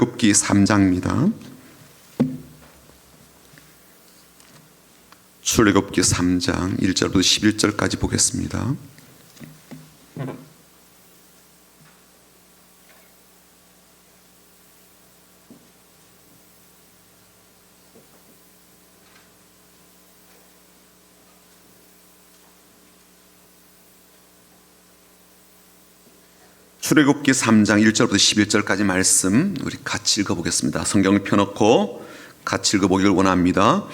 출애굽기 3장입니다. 출애굽기 3장 1절부터 11절까지 보겠습니다. 출애굽기 3장 1절부터 11절까지 말씀 우리 같이 읽어보겠습니다. 성경을 펴놓고 같이 읽어보기를 원합니다.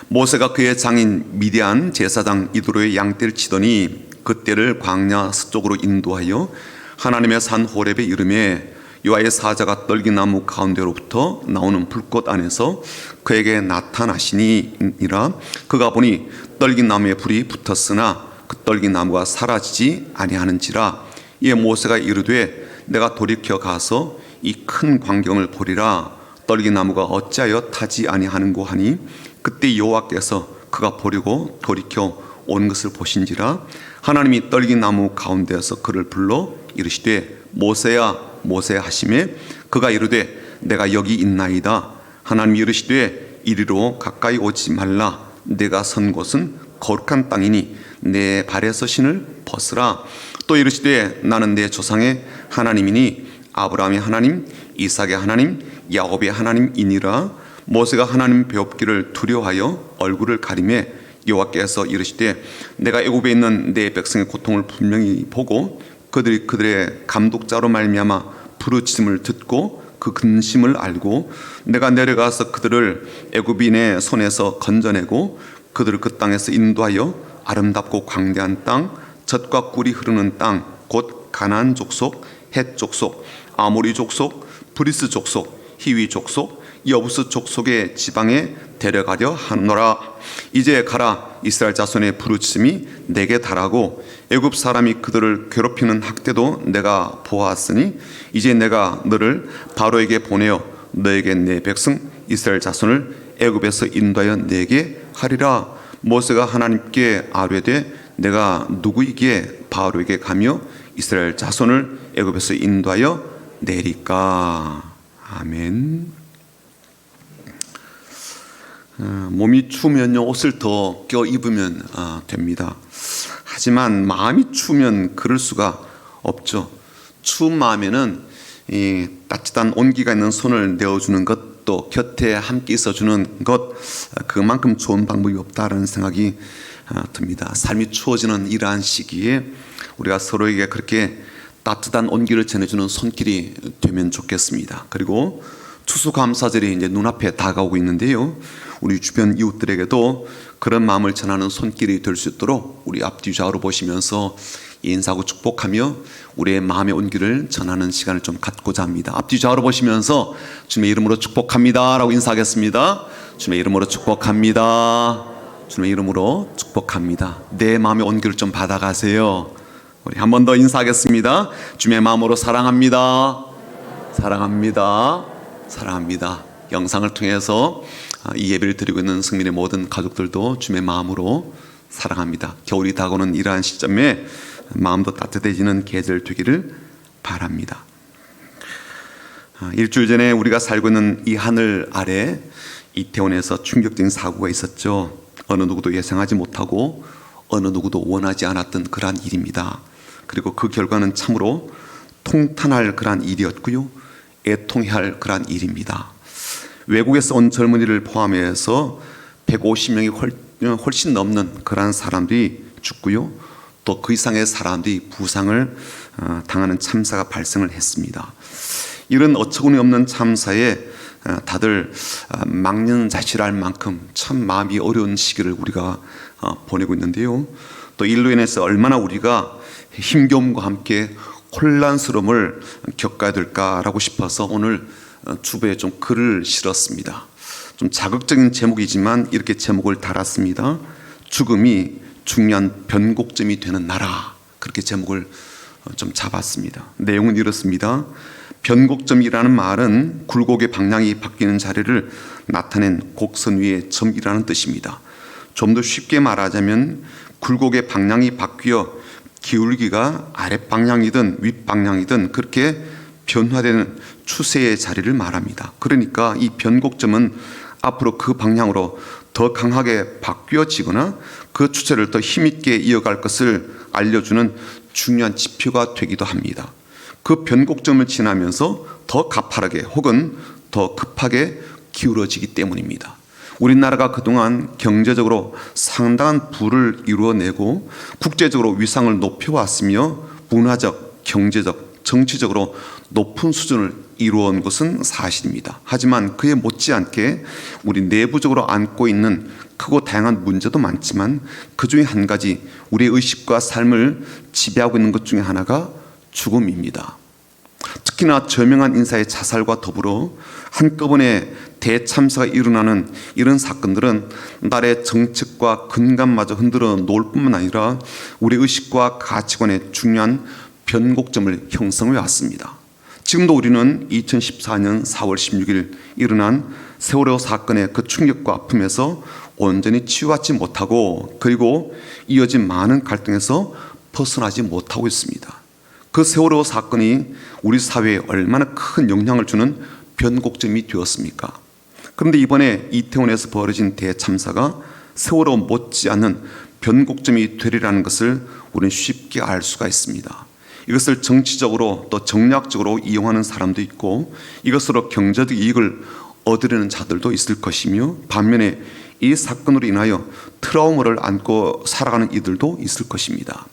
모세가 그의 장인 미디안 제사장 이도로의 양떼를 치더니 그 떼를 광야 서쪽으로 인도하여 하나님의 산 호렙에 이르매 여호와의 사자가 떨기나무 가운데로부터 나오는 불꽃 안에서 그에게 나타나시니라. 그가 보니 떨기나무에 불이 붙었으나 그 떨기나무가 사라지지 아니하는지라. 이에 모세가 이르되 내가 돌이켜 가서 이 큰 광경을 보리라. 떨기나무가 어찌하여 타지 아니하는고 하니 그때 여호와께서 그가 보려고 돌이켜 온 것을 보신지라. 하나님이 떨기나무 가운데에서 그를 불러 이르시되 모세야 모세야 하시매 그가 이르되 내가 여기 있나이다. 하나님이 이르시되 이리로 가까이 오지 말라. 내가 선 곳은 거룩한 땅이니 내 발에서 신을 벗으라. 또 이르시되 나는 내 조상의 하나님이니 아브라함의 하나님 이삭의 하나님 야곱의 하나님이니라. 모세가 하나님 배웁기를 두려워하여 얼굴을 가리매 여호와께서 이르시되 내가 애굽에 있는 내 백성의 고통을 분명히 보고 그들이 그들의 감독자로 말미암아 부르짖음을 듣고 그 근심을 알고 내가 내려가서 그들을 애굽인의 손에서 건져내고 그들을 그 땅에서 인도하여 아름답고 광대한 땅 젖과 꿀이 흐르는 땅 곧 가나안 족속 헷 족속 아모리 족속 브리스 족속 히위 족속 여부스 족속의 지방에 데려가려 하노라. 이제 가라. 이스라엘 자손의 부르짖음이 내게 달하고 애굽 사람이 그들을 괴롭히는 학대도 내가 보았으니 이제 내가 너를 바로에게 보내어 너에게 내 백성 이스라엘 자손을 애굽에서 인도하여 내게 하리라. 모세가 하나님께 아뢰되 내가 누구이기에 바로에게 가며 이스라엘 자손을 애굽에서 인도하여 내리까. 아멘. 몸이 추우면요 옷을 더 껴 입으면 됩니다. 하지만 마음이 추우면 그럴 수가 없죠. 추운 마음에는 이 따뜻한 온기가 있는 손을 내어주는 것, 또 곁에 함께 있어주는 것, 그만큼 좋은 방법이 없다라는 생각이 듭니다. 삶이 추워지는 이러한 시기에 우리가 서로에게 그렇게 따뜻한 온기를 전해주는 손길이 되면 좋겠습니다. 그리고 추수감사절이 이제 눈앞에 다가오고 있는데요, 우리 주변 이웃들에게도 그런 마음을 전하는 손길이 될 수 있도록 우리 앞뒤 좌우로 보시면서 인사하고 축복하며 우리의 마음의 온기를 전하는 시간을 좀 갖고자 합니다. 앞뒤 좌우로 보시면서 주님의 이름으로 축복합니다 라고 인사하겠습니다. 주님의 이름으로 축복합니다. 주님의 이름으로 축복합니다. 내 마음의 온기를 좀 받아가세요. 우리 한 번 더 인사하겠습니다. 주님의 마음으로 사랑합니다. 사랑합니다. 사랑합니다. 영상을 통해서 이 예배를 드리고 있는 승민의 모든 가족들도 주님의 마음으로 사랑합니다. 겨울이 다가오는 이러한 시점에 마음도 따뜻해지는 계절 되기를 바랍니다. 일주일 전에 우리가 살고 있는 이 하늘 아래 이태원에서 충격적인 사고가 있었죠. 어느 누구도 예상하지 못하고 어느 누구도 원하지 않았던 그러한 일입니다. 그리고 그 결과는 참으로 통탄할 그러한 일이었고요, 애통해야 할 그러한 일입니다. 외국에서 온 젊은이를 포함해서 150명이 훨씬 넘는 그러한 사람들이 죽고요, 또 그 이상의 사람들이 부상을 당하는 참사가 발생을 했습니다. 이런 어처구니 없는 참사에 다들 망연자실할 만큼 참 마음이 어려운 시기를 우리가 보내고 있는데요, 또 일로 인해서 얼마나 우리가 힘겨움과 함께 혼란스러움을 겪어야 될까라고 싶어서 오늘 주부에 좀 글을 실었습니다. 좀 자극적인 제목이지만 이렇게 제목을 달았습니다. 죽음이 중요한 변곡점이 되는 나라. 그렇게 제목을 좀 잡았습니다. 내용은 이렇습니다. 변곡점이라는 말은 굴곡의 방향이 바뀌는 자리를 나타낸 곡선 위의 점이라는 뜻입니다. 좀 더 쉽게 말하자면 굴곡의 방향이 바뀌어 기울기가 아랫방향이든 윗방향이든 그렇게 변화되는 추세의 자리를 말합니다. 그러니까 이 변곡점은 앞으로 그 방향으로 더 강하게 바뀌어지거나 그 추세를 더 힘있게 이어갈 것을 알려주는 중요한 지표가 되기도 합니다. 그 변곡점을 지나면서 더 가파르게 혹은 더 급하게 기울어지기 때문입니다. 우리나라가 그동안 경제적으로 상당한 부를 이루어내고 국제적으로 위상을 높여왔으며 문화적, 경제적, 정치적으로 높은 수준을 이루어온 것은 사실입니다. 하지만 그에 못지않게 우리 내부적으로 안고 있는 크고 다양한 문제도 많지만 그중에 한 가지 우리의 의식과 삶을 지배하고 있는 것 중에 하나가 죽음입니다. 특히나 저명한 인사의 자살과 더불어 한꺼번에 대참사가 일어나는 이런 사건들은 나라의 정책과 근간마저 흔들어 놓을 뿐만 아니라 우리 의식과 가치관의 중요한 변곡점을 형성해 왔습니다. 지금도 우리는 2014년 4월 16일 일어난 세월호 사건의 그 충격과 아픔에서 온전히 치유하지 못하고 그리고 이어진 많은 갈등에서 벗어나지 못하고 있습니다. 그 세월호 사건이 우리 사회에 얼마나 큰 영향을 주는 변곡점이 되었습니까? 그런데 이번에 이태원에서 벌어진 대참사가 세월호 못지않은 변곡점이 되리라는 것을 우리는 쉽게 알 수가 있습니다. 이것을 정치적으로 또 정략적으로 이용하는 사람도 있고 이것으로 경제적 이익을 얻으려는 자들도 있을 것이며 반면에 이 사건으로 인하여 트라우마를 안고 살아가는 이들도 있을 것입니다.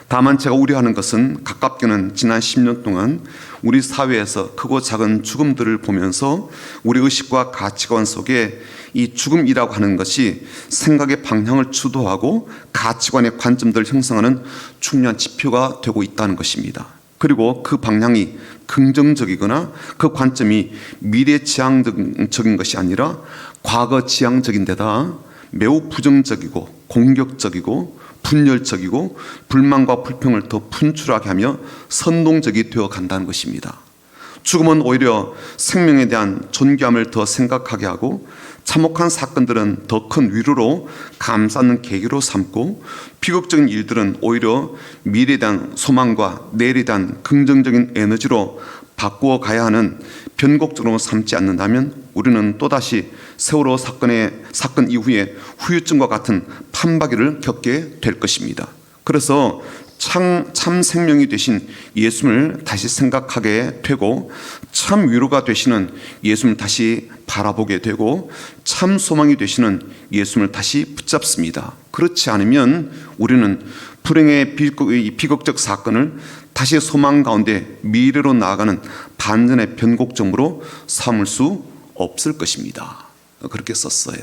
다만 제가 우려하는 것은 가깝게는 지난 10년 동안 우리 사회에서 크고 작은 죽음들을 보면서 우리 의식과 가치관 속에 이 죽음이라고 하는 것이 생각의 방향을 주도하고 가치관의 관점들을 형성하는 중요한 지표가 되고 있다는 것입니다. 그리고 그 방향이 긍정적이거나 그 관점이 미래지향적인 것이 아니라 과거지향적인 데다 매우 부정적이고 공격적이고 분열적이고 불만과 불평을 더 분출하게 하며 선동적이 되어 간다는 것입니다. 죽음은 오히려 생명에 대한 존귀함을 더 생각하게 하고 참혹한 사건들은 더 큰 위로로 감싸는 계기로 삼고 비극적인 일들은 오히려 미래에 대한 소망과 내일에 대한 긍정적인 에너지로 바꾸어 가야 하는 변곡적으로 삼지 않는다면 우리는 또다시 세월호 사건 이후에 후유증과 같은 판박이를 겪게 될 것입니다. 그래서 참 생명이 되신 예수님을 다시 생각하게 되고 참 위로가 되시는 예수님을 다시 바라보게 되고 참 소망이 되시는 예수님을 다시 붙잡습니다. 그렇지 않으면 우리는 불행의 비극적 사건을 다시 소망 가운데 미래로 나아가는 반전의 변곡점으로 삼을 수 없을 것입니다. 그렇게 썼어요.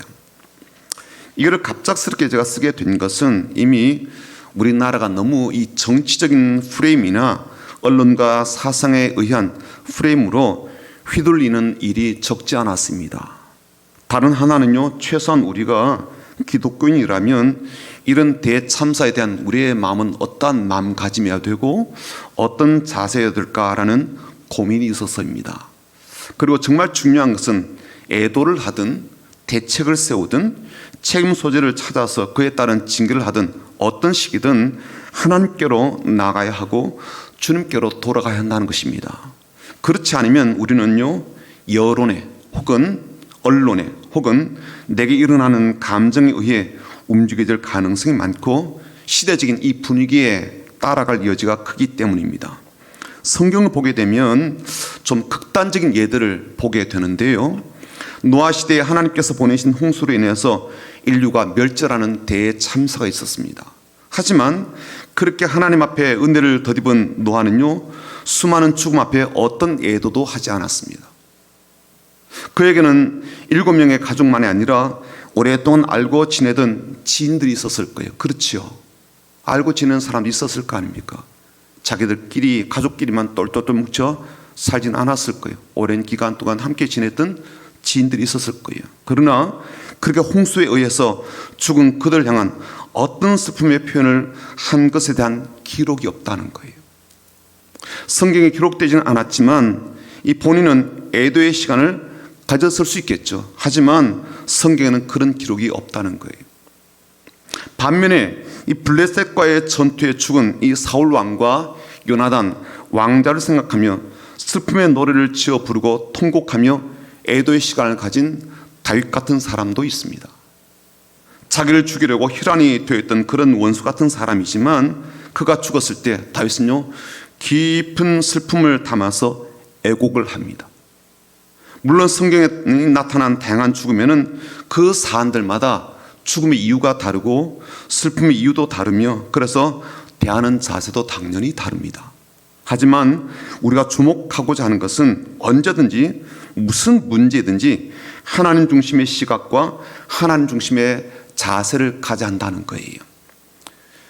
이거를 갑작스럽게 제가 쓰게 된 것은 이미 우리나라가 너무 이 정치적인 프레임이나 언론과 사상에 의한 프레임으로 휘둘리는 일이 적지 않았습니다. 다른 하나는요, 최소한 우리가 기독교인이라면 이런 대참사에 대한 우리의 마음은 어떠한 마음가짐이어야 되고 어떤 자세여야 될까라는 고민이 있어서입니다. 그리고 정말 중요한 것은 애도를 하든 대책을 세우든 책임 소재를 찾아서 그에 따른 징계를 하든 어떤 식이든 하나님께로 나가야 하고 주님께로 돌아가야 한다는 것입니다. 그렇지 않으면 우리는요, 여론에 혹은 언론에 혹은 내게 일어나는 감정에 의해 움직이게 될 가능성이 많고 시대적인 이 분위기에 따라갈 여지가 크기 때문입니다. 성경을 보게 되면 좀 극단적인 예들을 보게 되는데요. 노아 시대에 하나님께서 보내신 홍수로 인해서 인류가 멸절하는 대참사가 있었습니다. 하지만 그렇게 하나님 앞에 은혜를 덧입은 노아는요, 수많은 죽음 앞에 어떤 애도도 하지 않았습니다. 그에게는 7명의 가족만이 아니라 오랫동안 알고 지내던 지인들이 있었을 거예요. 그렇지요. 알고 지내는 사람도 있었을 거 아닙니까? 자기들끼리 가족끼리만 똘똘똘 뭉쳐 살진 않았을 거예요. 오랜 기간 동안 함께 지냈던 지인들이 있었을 거예요. 그러나 그렇게 홍수에 의해서 죽은 그들 향한 어떤 슬픔의 표현을 한 것에 대한 기록이 없다는 거예요. 성경에 기록되지는 않았지만 이 본인은 애도의 시간을 가졌을 수 있겠죠. 하지만 성경에는 그런 기록이 없다는 거예요. 반면에 이 블레셋과의 전투에 죽은 이 사울 왕과 요나단 왕자를 생각하며 슬픔의 노래를 지어 부르고 통곡하며 애도의 시간을 가진 다윗 같은 사람도 있습니다. 자기를 죽이려고 혈안이 되어있던 그런 원수 같은 사람이지만 그가 죽었을 때 다윗은요 깊은 슬픔을 담아서 애곡을 합니다. 물론 성경에 나타난 다양한 죽음에는 그 사안들마다 죽음의 이유가 다르고 슬픔의 이유도 다르며 그래서 대하는 자세도 당연히 다릅니다. 하지만 우리가 주목하고자 하는 것은 언제든지 무슨 문제든지 하나님 중심의 시각과 하나님 중심의 자세를 가져야 한다는 거예요.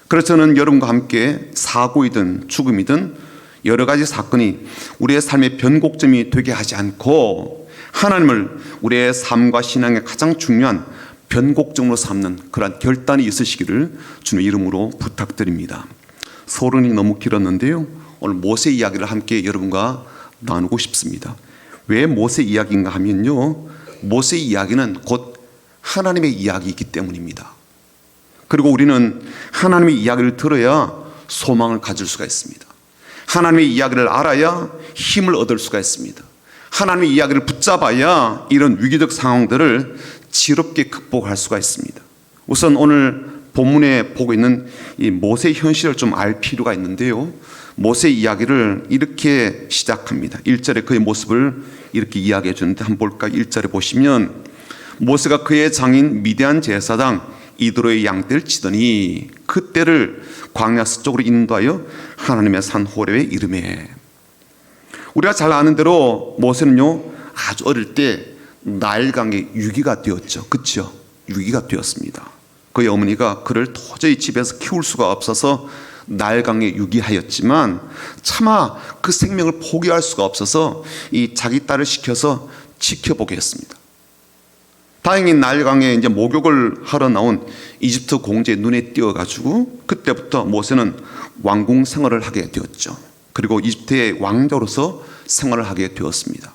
그래서 저는 여러분과 함께 사고이든 죽음이든 여러 가지 사건이 우리의 삶의 변곡점이 되게 하지 않고 하나님을 우리의 삶과 신앙의 가장 중요한 변곡점으로 삼는 그러한 결단이 있으시기를 주님의 이름으로 부탁드립니다. 서론이 너무 길었는데요. 오늘 모세 이야기를 함께 여러분과 나누고 싶습니다. 왜 모세 이야기인가 하면요. 모세 이야기는 곧 하나님의 이야기이기 때문입니다. 그리고 우리는 하나님의 이야기를 들어야 소망을 가질 수가 있습니다. 하나님의 이야기를 알아야 힘을 얻을 수가 있습니다. 하나님의 이야기를 붙잡아야 이런 위기적 상황들을 지롭게 극복할 수가 있습니다. 우선 오늘 본문에 보고 있는 이 모세의 현실을 좀 알 필요가 있는데요. 모세의 이야기를 이렇게 시작합니다. 1절에 그의 모습을 이렇게 이야기해 주는데 한번 볼까? 1절에 보시면 모세가 그의 장인 미디안 제사장 이드로의 양떼를 치더니 그때를 광야 서쪽으로 인도하여 하나님의 산 호렙에 이르매. 우리가 잘 아는 대로 모세는요 아주 어릴 때 나일강의 유기가 되었죠. 그렇죠? 유기가 되었습니다. 그의 어머니가 그를 도저히 집에서 키울 수가 없어서 나일강에 유기하였지만 차마 그 생명을 포기할 수가 없어서 이 자기 딸을 시켜서 지켜보게 했습니다. 다행히 나일강에 이제 목욕을 하러 나온 이집트 공주의 눈에 띄어가지고 그때부터 모세는 왕궁 생활을 하게 되었죠. 그리고 이집트의 왕자로서 생활을 하게 되었습니다.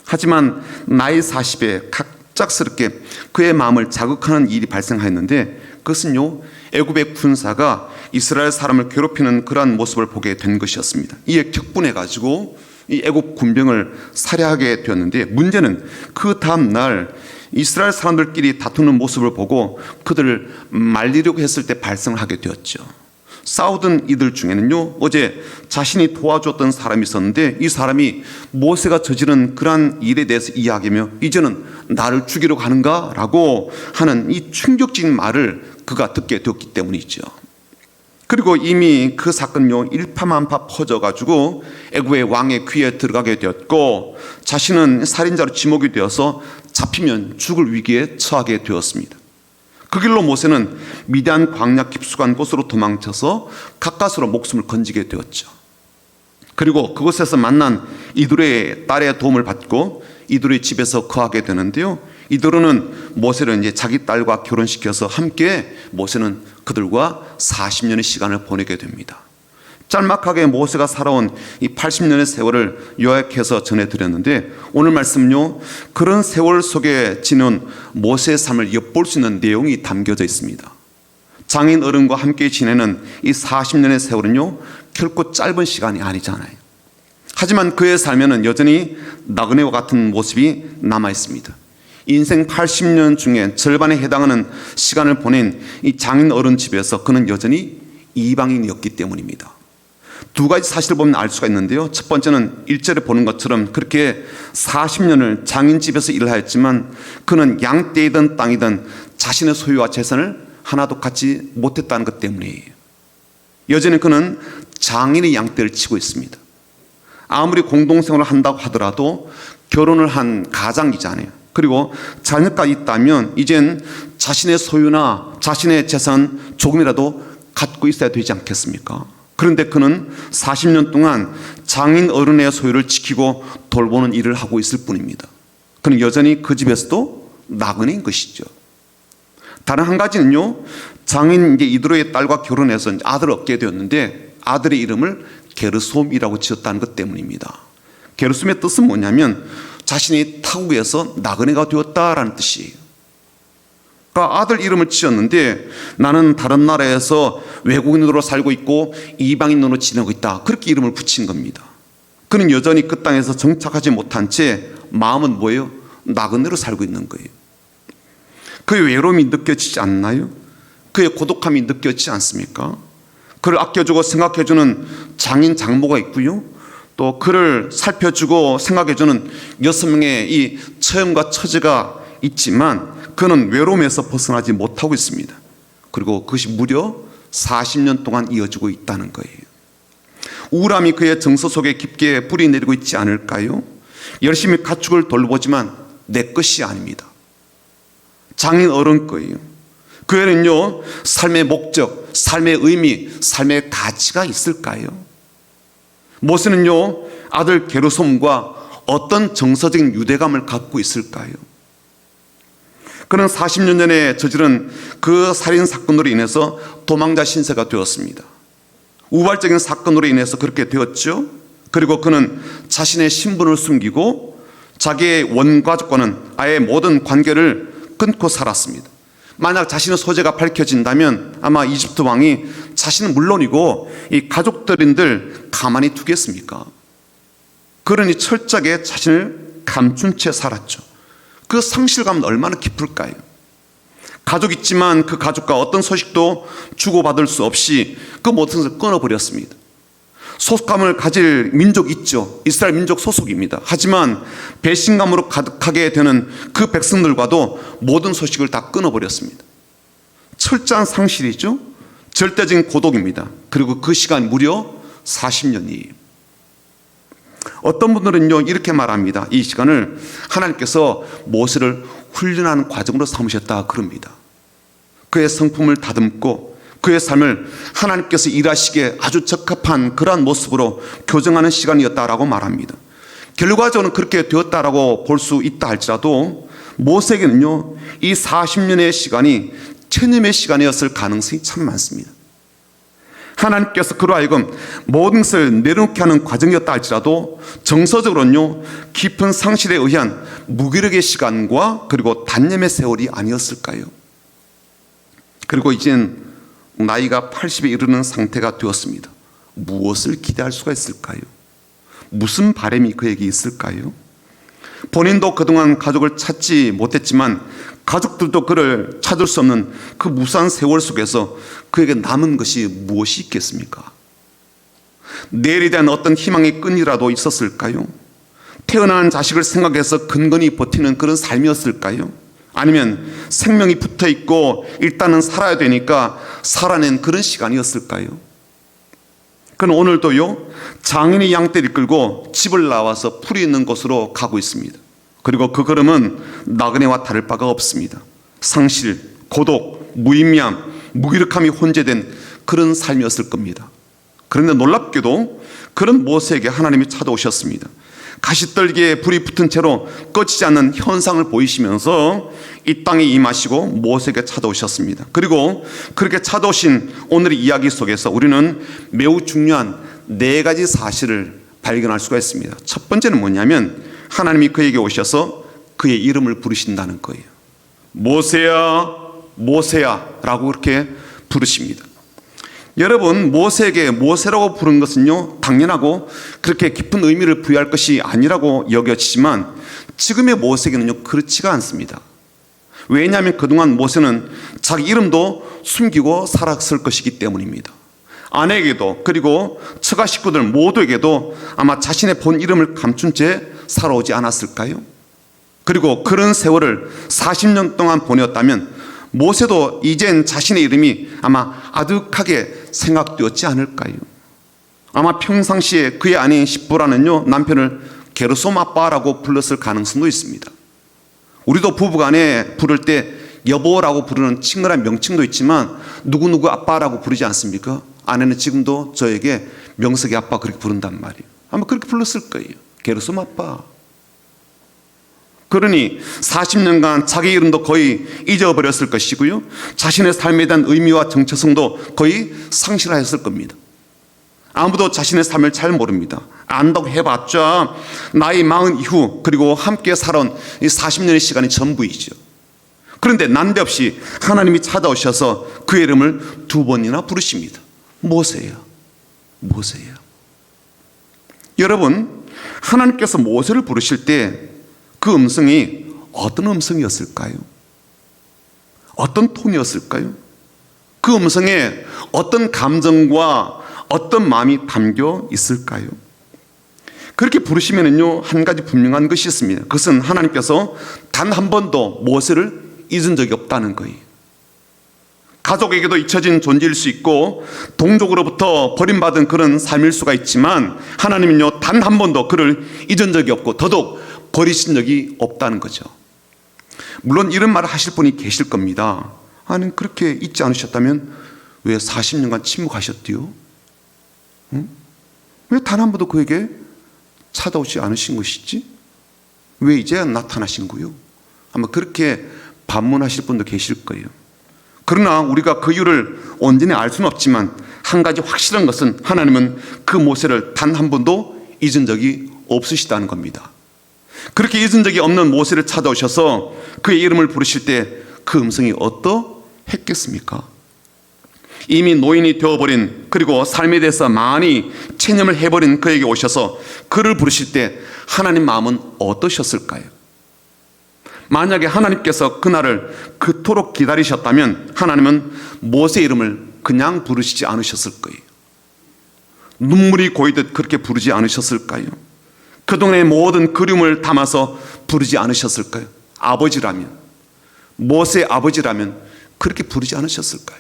하지만 나이 40에 갑작스럽게 그의 마음을 자극하는 일이 발생하였는데 그것은요 애굽의 군사가 이스라엘 사람을 괴롭히는 그러한 모습을 보게 된 것이었습니다. 이에 격분해 가지고 이 애굽 군병을 살해하게 되었는데 문제는 그 다음 날 이스라엘 사람들끼리 다투는 모습을 보고 그들을 말리려고 했을 때 발생하게 되었죠. 싸우던 이들 중에는요 어제 자신이 도와줬던 사람이 있었는데 이 사람이 모세가 저지른 그러한 일에 대해서 이야기하며 이제는 나를 죽이려고 하는가? 라고 하는 이 충격적인 말을 그가 듣게 되었기 때문이죠. 그리고 이미 그 사건요 일파만파 퍼져가지고 애굽의 왕의 귀에 들어가게 되었고 자신은 살인자로 지목이 되어서 잡히면 죽을 위기에 처하게 되었습니다. 그 길로 모세는 미디안 광야 깊숙한 곳으로 도망쳐서 가까스로 목숨을 건지게 되었죠. 그리고 그곳에서 만난 이드로의 딸의 도움을 받고 이드로의 집에서 거하게 되는데요. 이드로는 모세를 이제 자기 딸과 결혼시켜서 함께 모세는 그들과 40년의 시간을 보내게 됩니다. 짤막하게 모세가 살아온 이 80년의 세월을 요약해서 전해드렸는데 오늘 말씀은요 그런 세월 속에 지는 모세의 삶을 엿볼 수 있는 내용이 담겨져 있습니다. 장인 어른과 함께 지내는 이 40년의 세월은요 결코 짧은 시간이 아니잖아요. 하지만 그의 삶에는 여전히 나그네와 같은 모습이 남아 있습니다. 인생 80년 중에 절반에 해당하는 시간을 보낸 이 장인 어른 집에서 그는 여전히 이방인이었기 때문입니다. 두 가지 사실을 보면 알 수가 있는데요. 첫 번째는 1절에 보는 것처럼 그렇게 40년을 장인 집에서 일을 하였지만 그는 양떼이든 땅이든 자신의 소유와 재산을 하나도 갖지 못했다는 것 때문이에요. 여전히 그는 장인의 양떼를 치고 있습니다. 아무리 공동생활을 한다고 하더라도 결혼을 한 가장이잖아요. 그리고 자녀가 있다면 이젠 자신의 소유나 자신의 재산 조금이라도 갖고 있어야 되지 않겠습니까? 그런데 그는 40년 동안 장인 어른의 소유를 지키고 돌보는 일을 하고 있을 뿐입니다. 그는 여전히 그 집에서도 나그네인 것이죠. 다른 한 가지는요, 장인 이드로의 딸과 결혼해서 아들을 얻게 되었는데 아들의 이름을 게르솜이라고 지었다는 것 때문입니다. 게르솜의 뜻은 뭐냐면 자신이 타국에서 나그네가 되었다라는 뜻이에요. 그러니까 아들 이름을 지었는데 나는 다른 나라에서 외국인으로 살고 있고 이방인으로 지내고 있다. 그렇게 이름을 붙인 겁니다. 그는 여전히 그 땅에서 정착하지 못한 채 마음은 뭐예요? 나그네로 살고 있는 거예요. 그의 외로움이 느껴지지 않나요? 그의 고독함이 느껴지지 않습니까? 그를 아껴주고 생각해주는 장인 장모가 있고요, 또 그를 살펴주고 생각해주는 6명의 이 처형과 처제가 있지만 그는 외로움에서 벗어나지 못하고 있습니다. 그리고 그것이 무려 40년 동안 이어지고 있다는 거예요. 우울함이 그의 정서 속에 깊게 뿌리 내리고 있지 않을까요? 열심히 가축을 돌보지만 내 것이 아닙니다. 장인 어른 거예요. 그에는요, 삶의 목적, 삶의 의미, 삶의 가치가 있을까요? 모세는요, 아들 게르솜과 어떤 정서적인 유대감을 갖고 있을까요? 그는 40년 전에 저지른 그 살인 사건으로 인해서 도망자 신세가 되었습니다. 우발적인 사건으로 인해서 그렇게 되었죠. 그리고 그는 자신의 신분을 숨기고 자기의 원가족과는 아예 모든 관계를 끊고 살았습니다. 만약 자신의 소재가 밝혀진다면 아마 이집트 왕이 자신은 물론이고 이 가족들인들 가만히 두겠습니까? 그러니 철저하게 자신을 감춘 채 살았죠. 그 상실감은 얼마나 깊을까요? 가족 있지만 그 가족과 어떤 소식도 주고받을 수 없이 그 모든 것을 끊어버렸습니다. 소속감을 가질 민족 있죠. 이스라엘 민족 소속입니다. 하지만 배신감으로 가득하게 되는 그 백성들과도 모든 소식을 다 끊어버렸습니다. 철저한 상실이죠. 절대적인 고독입니다. 그리고 그 시간 무려 40년이에요. 어떤 분들은요, 이렇게 말합니다. 이 시간을 하나님께서 모세를 훈련하는 과정으로 삼으셨다 그럽니다. 그의 성품을 다듬고 그의 삶을 하나님께서 일하시기에 아주 적합한 그러한 모습으로 교정하는 시간이었다라고 말합니다. 결과적으로는 그렇게 되었다라고 볼 수 있다 할지라도 모세에게는요, 이 40년의 시간이 체념의 시간이었을 가능성이 참 많습니다. 하나님께서 그로 하여금 모든 것을 내려놓게 하는 과정이었다 할지라도 정서적으로는요, 깊은 상실에 의한 무기력의 시간과 그리고 단념의 세월이 아니었을까요? 그리고 이젠 나이가 80에 이르는 상태가 되었습니다. 무엇을 기대할 수가 있을까요? 무슨 바람이 그에게 있을까요? 본인도 그동안 가족을 찾지 못했지만 가족들도 그를 찾을 수 없는 그 무수한 세월 속에서 그에게 남은 것이 무엇이 있겠습니까? 내일에 대한 어떤 희망의 끈이라도 있었을까요? 태어난 자식을 생각해서 근근히 버티는 그런 삶이었을까요? 아니면 생명이 붙어 있고 일단은 살아야 되니까 살아낸 그런 시간이었을까요? 그는 오늘도요, 장인이 양떼를 끌고 집을 나와서 풀이 있는 곳으로 가고 있습니다. 그리고 그 걸음은 나그네와 다를 바가 없습니다. 상실, 고독, 무의미함, 무기력함이 혼재된 그런 삶이었을 겁니다. 그런데 놀랍게도 그런 모세에게 하나님이 찾아오셨습니다. 가시떨기에 불이 붙은 채로 꺼지지 않는 현상을 보이시면서 이 땅에 임하시고 모세에게 찾아오셨습니다. 그리고 그렇게 찾아오신 오늘의 이야기 속에서 우리는 매우 중요한 4가지 사실을 발견할 수가 있습니다. 첫 번째는 뭐냐면 하나님이 그에게 오셔서 그의 이름을 부르신다는 거예요. 모세야, 모세야 라고 그렇게 부르십니다. 여러분, 모세에게 모세라고 부른 것은요, 당연하고 그렇게 깊은 의미를 부여할 것이 아니라고 여겨지지만 지금의 모세에게는요, 그렇지가 않습니다. 왜냐하면 그동안 모세는 자기 이름도 숨기고 살았을 것이기 때문입니다. 아내에게도 그리고 처가 식구들 모두에게도 아마 자신의 본 이름을 감춘 채 살아오지 않았을까요? 그리고 그런 세월을 40년 동안 보냈다면 모세도 이젠 자신의 이름이 아마 아득하게 생각되었지 않을까요? 아마 평상시에 그의 아내인 십보라는요, 남편을 게르솜 아빠라고 불렀을 가능성도 있습니다. 우리도 부부간에 부를 때 여보라고 부르는 친근한 명칭도 있지만 누구누구 아빠라고 부르지 않습니까? 아내는 지금도 저에게 명석이 아빠 그렇게 부른단 말이에요. 아마 그렇게 불렀을 거예요. 게르솜 아빠. 그러니 40년간 자기 이름도 거의 잊어버렸을 것이고요, 자신의 삶에 대한 의미와 정체성도 거의 상실하였을 겁니다. 아무도 자신의 삶을 잘 모릅니다. 안다고 해봤자 나이 40 이후 그리고 함께 살아온 이 40년의 시간이 전부이죠. 그런데 난데없이 하나님이 찾아오셔서 그의 이름을 2번이나 부르십니다. 모세야, 모세야. 여러분, 하나님께서 모세를 부르실 때 그 음성이 어떤 음성이었을까요? 어떤 톤이었을까요? 그 음성에 어떤 감정과 어떤 마음이 담겨 있을까요? 그렇게 부르시면은요, 한 가지 분명한 것이 있습니다. 그것은 하나님께서 단 한 번도 모세를 잊은 적이 없다는 거예요. 가족에게도 잊혀진 존재일 수 있고 동족으로부터 버림받은 그런 삶일 수가 있지만 하나님은요, 단 한 번도 그를 잊은 적이 없고 더더욱 버리신 적이 없다는 거죠. 물론 이런 말을 하실 분이 계실 겁니다. 아니, 그렇게 잊지 않으셨다면 왜 40년간 침묵하셨디요? 응? 왜 단 한 번도 그에게 찾아오지 않으신 것이지? 왜 이제 나타나신 거요? 아마 그렇게 반문하실 분도 계실 거예요. 그러나 우리가 그 이유를 온전히 알 수는 없지만 한 가지 확실한 것은 하나님은 그 모세를 단 한 번도 잊은 적이 없으시다는 겁니다. 그렇게 잊은 적이 없는 모세를 찾아오셔서 그의 이름을 부르실 때 그 음성이 어떠했겠습니까? 이미 노인이 되어버린, 그리고 삶에 대해서 많이 체념을 해버린 그에게 오셔서 그를 부르실 때 하나님 마음은 어떠셨을까요? 만약에 하나님께서 그날을 그토록 기다리셨다면 하나님은 모세 이름을 그냥 부르시지 않으셨을 거예요. 눈물이 고이듯 그렇게 부르지 않으셨을까요? 그동안의 모든 그리움을 담아서 부르지 않으셨을까요? 아버지라면, 모세의 아버지라면 그렇게 부르지 않으셨을까요?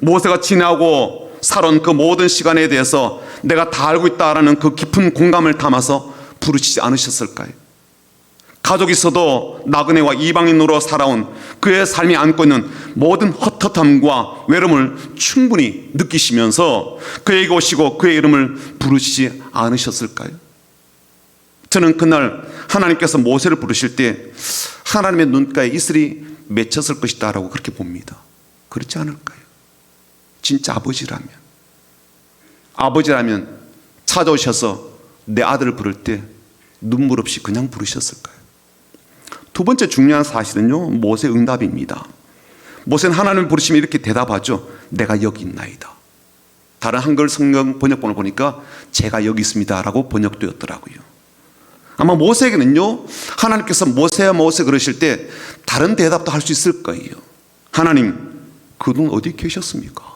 모세가 지나고 살아온 그 모든 시간에 대해서 내가 다 알고 있다라는 그 깊은 공감을 담아서 부르시지 않으셨을까요? 가족이 있어도 나그네와 이방인으로 살아온 그의 삶이 안고 있는 모든 헛헛함과 외로움을 충분히 느끼시면서 그에게 오시고 그의 이름을 부르시지 않으셨을까요? 저는 그날 하나님께서 모세를 부르실 때 하나님의 눈가에 이슬이 맺혔을 것이다 라고 그렇게 봅니다. 그렇지 않을까요? 진짜 아버지라면 찾아오셔서 내 아들을 부를 때 눈물 없이 그냥 부르셨을까요? 두 번째 중요한 사실은요, 모세의 응답입니다. 모세는 하나님을 부르시면 이렇게 대답하죠. 내가 여기 있나이다. 다른 한글 성경 번역본을 보니까 제가 여기 있습니다 라고 번역되었더라고요. 아마 모세에게는요, 하나님께서 모세야 모세 그러실 때 다른 대답도 할 수 있을 거예요. 하나님, 그분 어디 계셨습니까?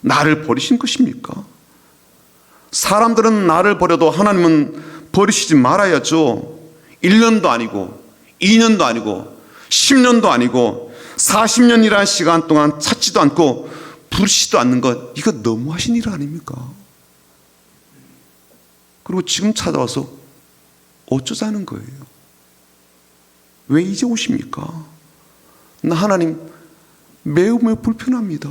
나를 버리신 것입니까? 사람들은 나를 버려도 하나님은 버리시지 말아야죠. 1년도 아니고 2년도 아니고 10년도 아니고 40년이라는 시간 동안 찾지도 않고 부르시지도 않는 것, 이거 너무하신 일 아닙니까? 그리고 지금 찾아와서 어쩌자는 거예요? 왜 이제 오십니까? 나 하나님 매우 불편합니다.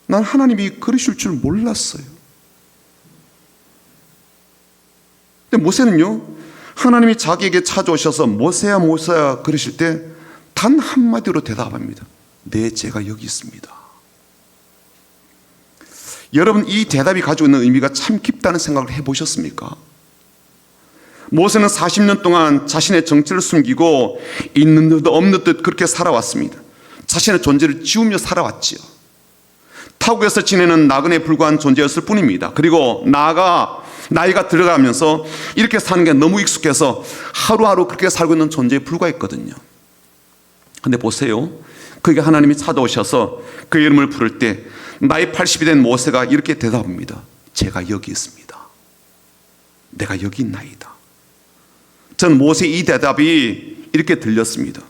난 하나님이 그러실 줄 몰랐어요. 근데 모세는요, 하나님이 자기에게 찾아오셔서 모세야 모세야 그러실 때 단 한마디로 대답합니다. 네, 제가 여기 있습니다. 여러분, 이 대답이 가지고 있는 의미가 참 깊다는 생각을 해보셨습니까? 모세는 40년 동안 자신의 정체를 숨기고 있는 듯 없는 듯 그렇게 살아왔습니다. 자신의 존재를 지우며 살아왔지요. 타국에서 지내는 나그네에 불과한 존재였을 뿐입니다. 그리고 나이가 들어가면서 이렇게 사는 게 너무 익숙해서 하루하루 그렇게 살고 있는 존재에 불과했거든요. 근데 보세요, 그에게 하나님이 찾아오셔서 그 이름을 부를 때 나이 80이 된 모세가 이렇게 대답합니다. 제가 여기 있습니다. 내가 여기 있나이다. 전 모세의 이 대답이 이렇게 들렸습니다.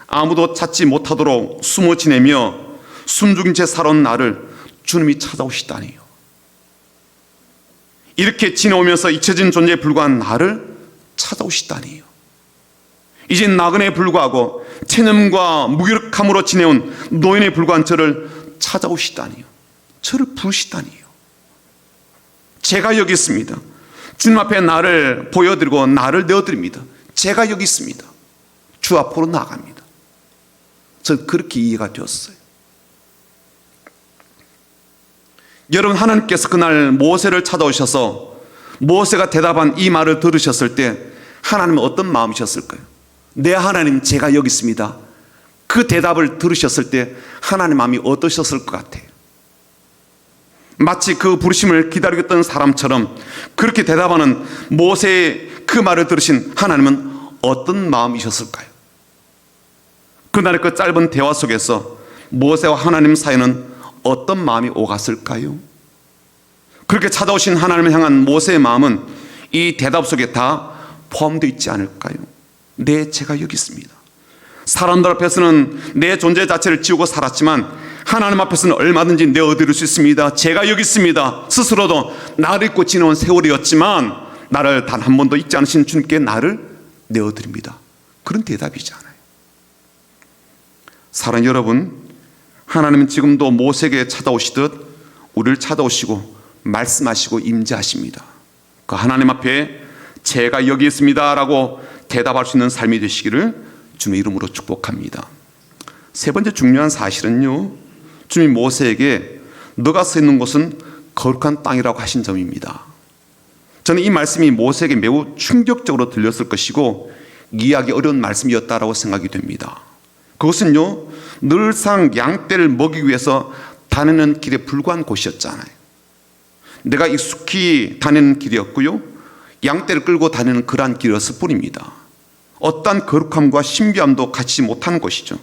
아무도 찾지 못하도록 숨어 지내며 숨죽인 채 살아온 나를 주님이 찾아오시다니요. 이렇게 지내오면서 잊혀진 존재에 불과한 나를 찾아오시다니요. 이젠 나그네에 불과하고 체념과 무기력함으로 지내온 노인에 불과한 저를 찾아오시다니요. 저를 부르시다니요. 제가 여기 있습니다. 주님 앞에 나를 보여드리고 나를 내어드립니다. 제가 여기 있습니다. 주 앞으로 나아갑니다. 저는 그렇게 이해가 되었어요. 여러분, 하나님께서 그날 모세를 찾아오셔서 모세가 대답한 이 말을 들으셨을 때 하나님은 어떤 마음이셨을까요? 네, 하나님, 제가 여기 있습니다. 그 대답을 들으셨을 때 하나님 마음이 어떠셨을 것 같아요? 마치 그 부르심을 기다리고 있던 사람처럼 그렇게 대답하는 모세의 그 말을 들으신 하나님은 어떤 마음이셨을까요? 그날의 그 짧은 대화 속에서 모세와 하나님 사이는 어떤 마음이 오갔을까요? 그렇게 찾아오신 하나님을 향한 모세의 마음은 이 대답 속에 다 포함되어 있지 않을까요? 네, 제가 여기 있습니다. 사람들 앞에서는 내 존재 자체를 지우고 살았지만 하나님 앞에서는 얼마든지 내어드릴 수 있습니다. 제가 여기 있습니다. 스스로도 나를 잊고 지나온 세월이었지만 나를 단 한 번도 잊지 않으신 주님께 나를 내어드립니다. 그런 대답이잖아요. 사랑하는 여러분, 하나님은 지금도 모세에게 찾아오시듯 우리를 찾아오시고 말씀하시고 임재하십니다. 그 하나님 앞에 제가 여기 있습니다 라고 대답할 수 있는 삶이 되시기를 주님의 이름으로 축복합니다. 세 번째 중요한 사실은요, 주님이 모세에게 너가 서 있는 곳은 거룩한 땅이라고 하신 점입니다. 저는 이 말씀이 모세에게 매우 충격적으로 들렸을 것이고 이해하기 어려운 말씀이었다라고 생각이 됩니다. 그것은요, 늘상 양떼를 먹이기 위해서 다니는 길에 불과한 곳이었잖아요. 내가 익숙히 다니는 길이었고요, 양떼를 끌고 다니는 그러한 길이었을 뿐입니다. 어떠한 거룩함과 신비함도 갖지 못한 곳이죠.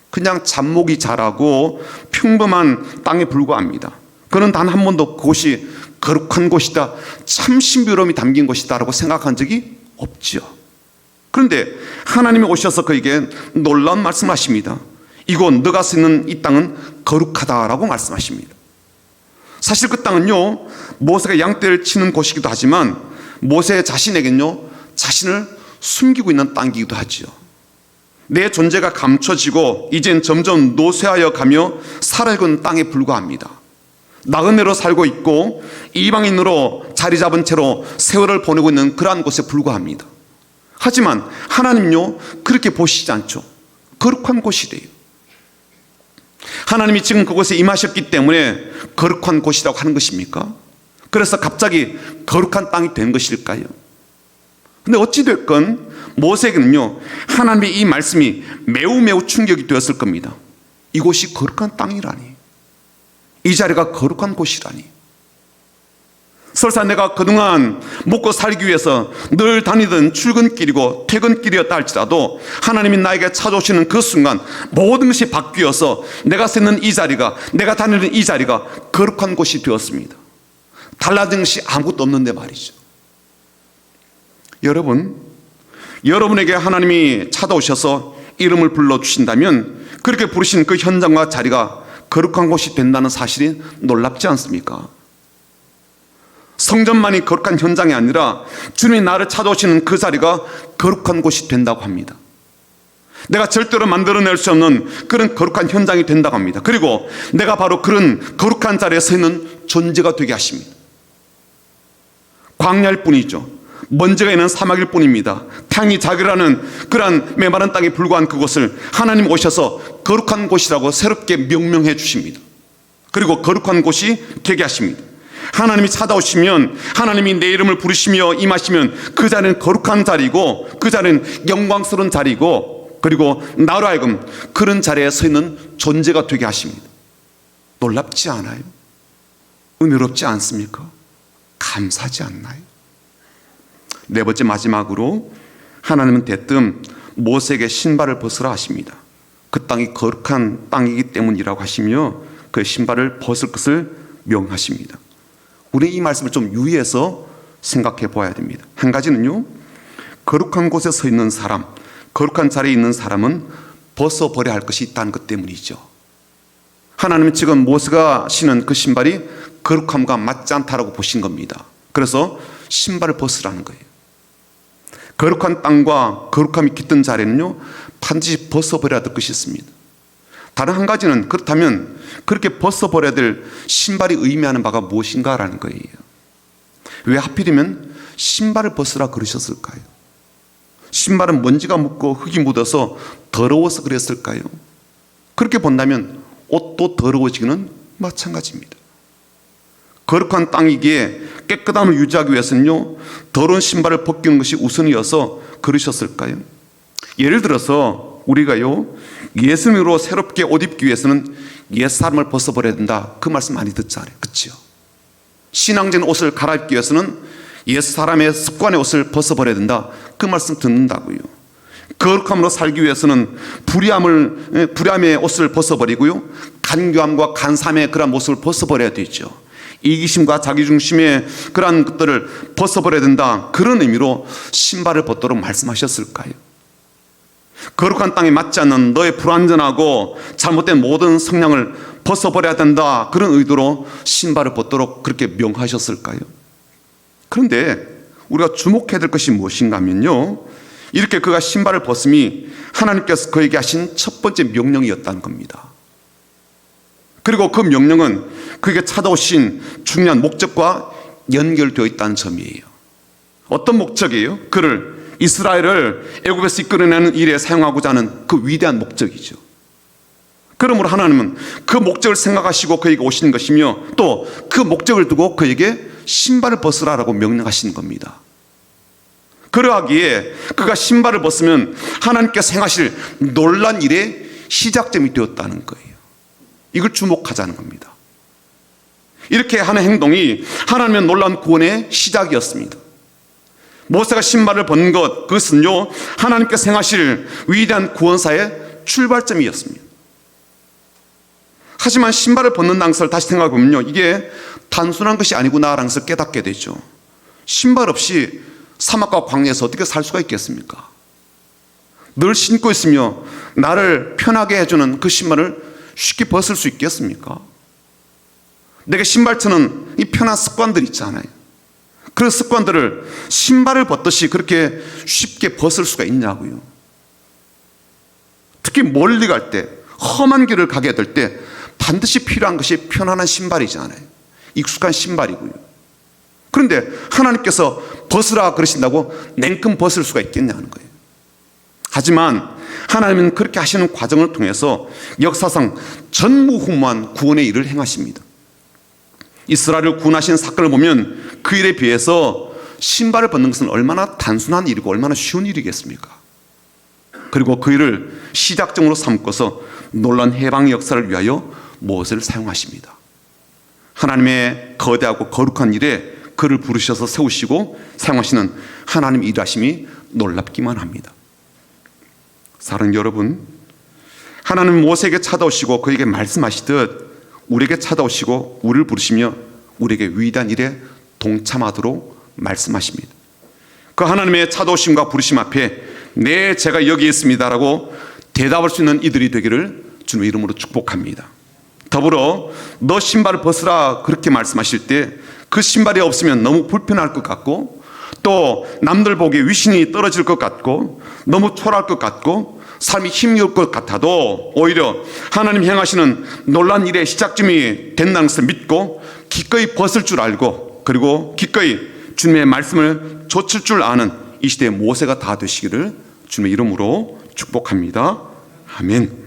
그냥 잡목이 자라고 평범한 땅에 불과합니다. 그는 단 한 번도 그곳이 거룩한 곳이다, 참 신비로움이 담긴 곳이다 라고 생각한 적이 없죠. 그런데 하나님이 오셔서 그에게 놀라운 말씀을 하십니다. 이곳 너가 서 있는 이 땅은 거룩하다라고 말씀하십니다. 사실 그 땅은요, 모세가 양떼를 치는 곳이기도 하지만 모세 자신에겐요, 자신을 숨기고 있는 땅이기도 하지요. 내 존재가 감춰지고 이젠 점점 노쇠하여 가며 살아있는 땅에 불과합니다. 나그네로 살고 있고 이방인으로 자리 잡은 채로 세월을 보내고 있는 그러한 곳에 불과합니다. 하지만 하나님요, 그렇게 보시지 않죠. 거룩한 곳이래요. 하나님이 지금 그곳에 임하셨기 때문에 거룩한 곳이라고 하는 것입니까? 그래서 갑자기 거룩한 땅이 된 것일까요? 근데 어찌됐건 모세에게는요, 하나님의 이 말씀이 매우 충격이 되었을 겁니다. 이곳이 거룩한 땅이라니, 이 자리가 거룩한 곳이라니. 설사 내가 그동안 먹고 살기 위해서 늘 다니던 출근길이고 퇴근길이었다 할지라도 하나님이 나에게 찾아오시는 그 순간 모든 것이 바뀌어서 내가 서 있는 이 자리가, 내가 다니는 이 자리가 거룩한 곳이 되었습니다. 달라진 것이 아무것도 없는데 말이죠. 여러분, 여러분에게 하나님이 찾아오셔서 이름을 불러주신다면 그렇게 부르신 그 현장과 자리가 거룩한 곳이 된다는 사실이 놀랍지 않습니까? 성전만이 거룩한 현장이 아니라 주님이 나를 찾아오시는 그 자리가 거룩한 곳이 된다고 합니다. 내가 절대로 만들어낼 수 없는 그런 거룩한 현장이 된다고 합니다. 그리고 내가 바로 그런 거룩한 자리에 서 있는 존재가 되게 하십니다. 광야일 뿐이죠. 먼지가 있는 사막일 뿐입니다. 태양이 자결하는 그러한 메마른 땅에 불과한 그곳을 하나님 오셔서 거룩한 곳이라고 새롭게 명명해 주십니다. 그리고 거룩한 곳이 되게 하십니다. 하나님이 찾아오시면, 하나님이 내 이름을 부르시며 임하시면 그 자리는 거룩한 자리고, 그 자리는 영광스러운 자리고, 그리고 나로 하여금 그런 자리에 서 있는 존재가 되게 하십니다. 놀랍지 않아요? 은혜롭지 않습니까? 감사하지 않나요? 네 번째, 마지막으로 하나님은 대뜸 모세에게 신발을 벗으라 하십니다. 그 땅이 거룩한 땅이기 때문이라고 하시며 그 신발을 벗을 것을 명하십니다. 우리 이 말씀을 좀 유의해서 생각해 보아야 됩니다. 한 가지는요, 거룩한 곳에 서 있는 사람, 거룩한 자리에 있는 사람은 벗어버려야 할 것이 있다는 것 때문이죠. 하나님은 지금 모세가 신은 그 신발이 거룩함과 맞지 않다라고 보신 겁니다. 그래서 신발을 벗으라는 거예요. 거룩한 땅과 거룩함이 깃든 자리는요, 반드시 벗어버려야 될 것이 있습니다. 다른 한 가지는, 그렇다면 그렇게 벗어버려야 될 신발이 의미하는 바가 무엇인가라는 거예요. 왜 하필이면 신발을 벗으라 그러셨을까요? 신발은 먼지가 묻고 흙이 묻어서 더러워서 그랬을까요? 그렇게 본다면 옷도 더러워지기는 마찬가지입니다. 거룩한 땅이기에 깨끗함을 유지하기 위해서는요, 더러운 신발을 벗기는 것이 우선이어서 그러셨을까요? 예를 들어서 우리가요, 예수님으로 새롭게 옷 입기 위해서는 옛사람을 벗어버려야 된다, 그 말씀 많이 듣잖아요. 그렇죠? 신앙적인 옷을 갈아입기 위해서는 옛 사람의 습관의 옷을 벗어버려야 된다. 그 말씀 듣는다고요. 거룩함으로 살기 위해서는 불의함의 옷을 벗어버리고요, 간교함과 간삼의 그런 모습을 벗어버려야 되죠. 이기심과 자기중심의 그러한 것들을 벗어버려야 된다. 그런 의미로 신발을 벗도록 말씀하셨을까요? 거룩한 땅에 맞지 않는 너의 불완전하고 잘못된 모든 성향을 벗어버려야 된다. 그런 의도로 신발을 벗도록 그렇게 명하셨을까요? 그런데 우리가 주목해야 될 것이 무엇인가 하면요, 이렇게 그가 신발을 벗음이 하나님께서 그에게 하신 첫 번째 명령이었다는 겁니다. 그리고 그 명령은 그에게 찾아오신 중요한 목적과 연결되어 있다는 점이에요. 어떤 목적이에요? 그를 이스라엘을 애굽에서 이끌어내는 일에 사용하고자 하는 그 위대한 목적이죠. 그러므로 하나님은 그 목적을 생각하시고 그에게 오신 것이며, 또 그 목적을 두고 그에게 신발을 벗으라라고 명령하신 겁니다. 그러하기에 그가 신발을 벗으면 하나님께서 행하실 놀란 일의 시작점이 되었다는 거예요. 이걸 주목하자는 겁니다. 이렇게 하는 행동이 하나님의 놀라운 구원의 시작이었습니다. 모세가 신발을 벗는 것, 그것은요, 하나님께서 행하실 위대한 구원사의 출발점이었습니다. 하지만 신발을 벗는 당사를 다시 생각해보면요, 이게 단순한 것이 아니구나라는 것을 깨닫게 되죠. 신발 없이 사막과 광야에서 어떻게 살 수가 있겠습니까? 늘 신고 있으며 나를 편하게 해주는 그 신발을 쉽게 벗을 수 있겠습니까? 내게 신발처는 이 편한 습관들 있잖아요. 그런 습관들을 신발을 벗듯이 그렇게 쉽게 벗을 수가 있냐고요. 특히 멀리 갈 때, 험한 길을 가게 될 때 반드시 필요한 것이 편안한 신발이잖아요. 익숙한 신발이고요. 그런데 하나님께서 벗으라 그러신다고 냉큼 벗을 수가 있겠냐는 거예요. 하지만 하나님은 그렇게 하시는 과정을 통해서 역사상 전무후무한 구원의 일을 행하십니다. 이스라엘을 구원하신 사건을 보면 그 일에 비해서 신발을 벗는 것은 얼마나 단순한 일이고 얼마나 쉬운 일이겠습니까? 그리고 그 일을 시작점으로 삼고서 놀라운 해방의 역사를 위하여 모세를 사용하십니다. 하나님의 거대하고 거룩한 일에 그를 부르셔서 세우시고 사용하시는 하나님의 일하심이 놀랍기만 합니다. 사랑하는 여러분, 하나님은 모세에게 찾아오시고 그에게 말씀하시듯 우리에게 찾아오시고 우리를 부르시며 우리에게 위대한 일에 동참하도록 말씀하십니다. 그 하나님의 찾아오심과 부르심 앞에 네, 제가 여기 있습니다라고 대답할 수 있는 이들이 되기를 주님의 이름으로 축복합니다. 더불어 너 신발을 벗으라 그렇게 말씀하실 때 그 신발이 없으면 너무 불편할 것 같고, 또 남들 보기에 위신이 떨어질 것 같고, 너무 초라할 것 같고, 삶이 힘겨울 것 같아도 오히려 하나님 행하시는 놀라운 일의 시작점이 된다는 것을 믿고 기꺼이 벗을 줄 알고, 그리고 기꺼이 주님의 말씀을 좇을 줄 아는 이 시대의 모세가 다 되시기를 주님의 이름으로 축복합니다. 아멘.